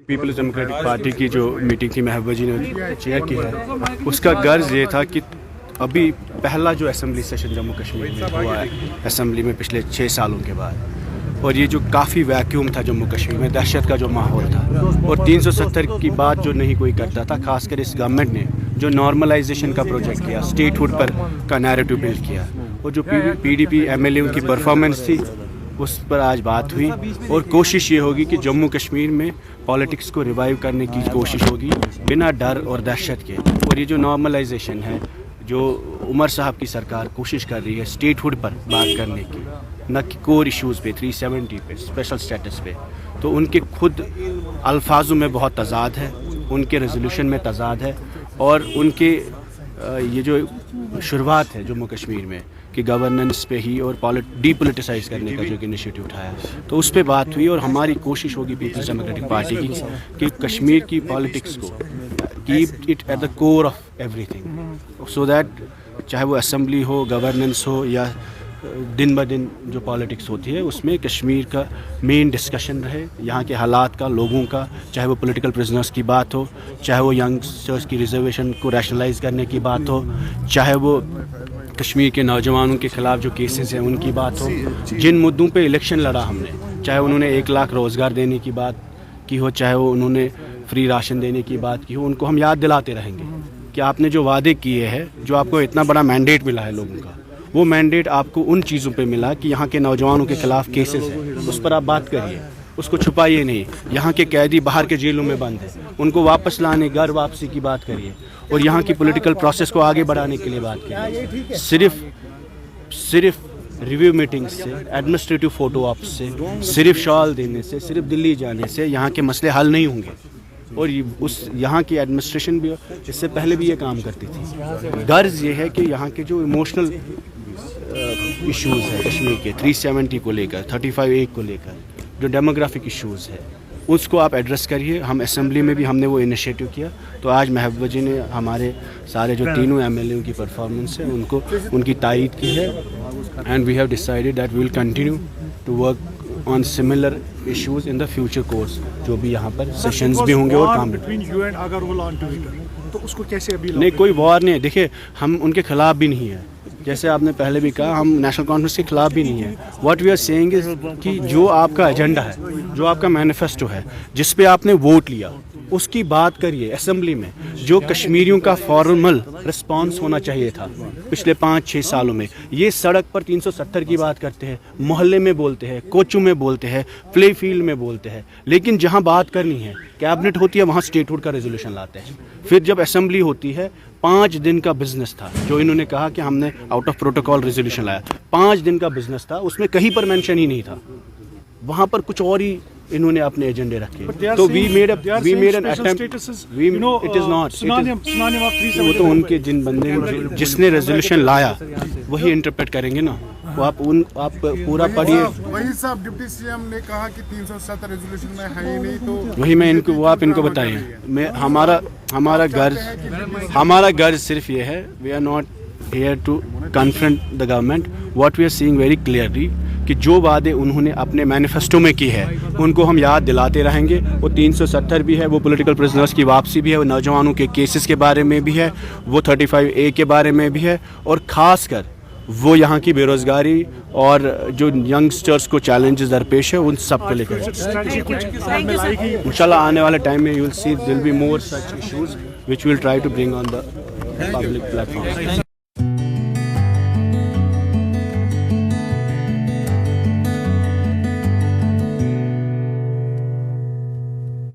Peoples democratic party کی جو meeting تھی محبوبہ جی نے چیئر کی ہے، اس کا غرض یہ تھا کہ ابھی پہلا جو اسمبلی سیشن جموں کشمیر میں ہوا ہے اسمبلی میں پچھلے 6 سالوں کے بعد، اور یہ جو کافی ویکیوم تھا جموں کشمیر میں، دہشت کا جو ماحول تھا، اور 370 کی بات جو نہیں کوئی کرتا تھا، خاص کر اس گورنمنٹ نے جو نارملائزیشن کا پروجیکٹ کیا، اسٹیٹ ہوڈ پر کا نیریٹو بلڈ کیا، اور جو P D P M L A کی پرفارمنس تھی اس پر آج بات ہوئی، اور کوشش یہ ہوگی کہ جموں کشمیر میں پالیٹکس کو ریوائیو کرنے کی کوشش ہوگی بنا ڈر اور دہشت کے، اور یہ جو نارملائزیشن ہے جو عمر صاحب کی سرکار کوشش کر رہی ہے اسٹیٹ ہوڈ پر بات کرنے کی، نہ کہ کور ایشوز پہ 370 پہ اسپیشل اسٹیٹس پہ، تو ان کے خود الفاظوں میں بہت تضاد ہے، ان کے ریزولوشن میں تضاد ہے، اور ان کے یہ جو شروعات ہے جموں کشمیر میں کہ گورننس پہ ہی اور ڈی پولیٹیسائز کرنے کا جو انیشیٹو اٹھایا، تو اس پہ بات ہوئی، اور ہماری کوشش ہوگی پیپلز ڈیموکریٹک پارٹی کی کہ کشمیر کی پالیٹکس کو keep it at the core of every thing, so that چاہے وہ اسمبلی ہو، گورننس ہو، یا دن بہ دن جو پالیٹکس ہوتی ہے اس میں کشمیر کا مین ڈسکشن رہے، یہاں کے حالات کا، لوگوں کا، چاہے وہ پولیٹیکل پرزنرس کی بات ہو، چاہے وہ ینگسٹرس کی ریزرویشن کو ریشنلائز کرنے کی بات ہو، چاہے وہ کشمیر کے نوجوانوں کے خلاف جو کیسز ہیں ان کی بات ہو، جن مدعوں پہ الیکشن لڑا ہم نے، چاہے انہوں نے 1 لاکھ روزگار دینے کی بات کی ہو، چاہے وہ انہوں نے فری راشن دینے کی بات کی ہو، ان کو ہم یاد دلاتے رہیں گے کہ آپ نے جو وعدے کیے ہیں، جو آپ کو اتنا بڑا مینڈیٹ ملا ہے لوگوں کا، وہ مینڈیٹ آپ کو ان چیزوں پہ ملا کہ یہاں کے نوجوانوں کے خلاف کیسز ہیں، اس پر آپ بات کریے، اس کو چھپائیے نہیں، یہاں کے قیدی باہر کے جیلوں میں بند ہیں، ان کو واپس لانے، گھر واپسی کی بات کریے، اور یہاں کی پولیٹیکل پروسیس کو آگے بڑھانے کے لیے بات کریے۔ صرف ریویو میٹنگ سے، ایڈمنسٹریٹو فوٹو آپ سے، صرف شال دینے سے، صرف دلی جانے سے یہاں کے مسئلے حل نہیں ہوں گے، اور یہاں کی ایڈمنسٹریشن بھی اس سے پہلے بھی یہ کام کرتی تھی۔ غرض یہ ہے کہ یہاں کے جو ایموشنل ایشوز ہیں کشمیر کے 370 کو لے کر، 35A کو لے کر، جو ڈیموگرافک ایشوز ہیں اس کو آپ ایڈریس کریے۔ ہم اسمبلی میں بھی ہم نے وہ انیشیٹو کیا، تو آج محبوبہ جی نے ہمارے سارے جو تینوں ایم ایل اے کی پرفارمنس ہے ان کی تائید کی ہے، and we have decided that we will continue to work on similar issues in the future course, جو بھی یہاں پر سیشنز بھی ہوں گے اور کام نہیں، کوئی وار نہیں ہے۔ دیکھیے ہم ان کے خلاف بھی نہیں ہیں، جیسے آپ نے پہلے بھی کہا ہم نیشنل کانفرنس کے خلاف بھی نہیں ہیں۔ واٹ وی آر سیئنگ از کہ جو آپ کا ایجنڈا ہے، جو آپ کا مینیفیسٹو ہے، جس پہ آپ نے ووٹ لیا، اس کی بات کریے اسمبلی میں، جو کشمیریوں کا فارمل رسپانس ہونا چاہیے تھا پچھلے 5-6 سالوں میں۔ یہ سڑک پر 370 کی بات کرتے ہیں، محلے میں بولتے ہیں، کوچوں میں بولتے ہیں، پلے فیلڈ میں بولتے ہیں، لیکن جہاں بات کرنی ہے، کیبنٹ ہوتی ہے، وہاں اسٹیٹ ہوڈ کا ریزولوشن لاتے ہیں۔ پھر جب اسمبلی ہوتی ہے، 5 دن کا بزنس تھا، جو انہوں نے کہا کہ ہم نے آؤٹ آف پروٹوکول ریزولوشن لایا، 5 دن کا بزنس تھا، اس میں کہیں پر مینشن ہی نہیں تھا، وہاں پر کچھ اور ہی انہوں نے اپنے ایجنڈے رکھے۔ تو we made an attempt, it is not, وہ تو ان کے جن بندے جس نے ریزولوشن لایا وہی انٹرپریٹ کریں گے نا، وہ آپ پورا پڑھیے۔ وہی صاحب ڈپٹی سی ایم نے کہا کہ 370 ریزولوشن میں ہے ہی نہیں، تو وہی میں وہ آپ ان کو بتائیں۔ ہمارا غرض صرف یہ ہے، we are not here to confront the government, what we are seeing very clearly کہ جو وعدے انہوں نے اپنے مینیفیسٹو میں کی ہے ان کو ہم یاد دلاتے رہیں گے۔ وہ 370 بھی ہے، وہ پولیٹیکل پرزنرس کی واپسی بھی ہے، وہ نوجوانوں کے کیسز کے بارے میں بھی ہے، وہ 35A کے بارے میں بھی ہے، اور خاص کر وہ یہاں کی بے روزگاری اور جو ینگسٹرس کو چیلنجز درپیش ہے ان سب کو لے کر انشاءاللہ آنے والے ٹائم میں you will see there will be more such issues which we will try to bring on the public platform.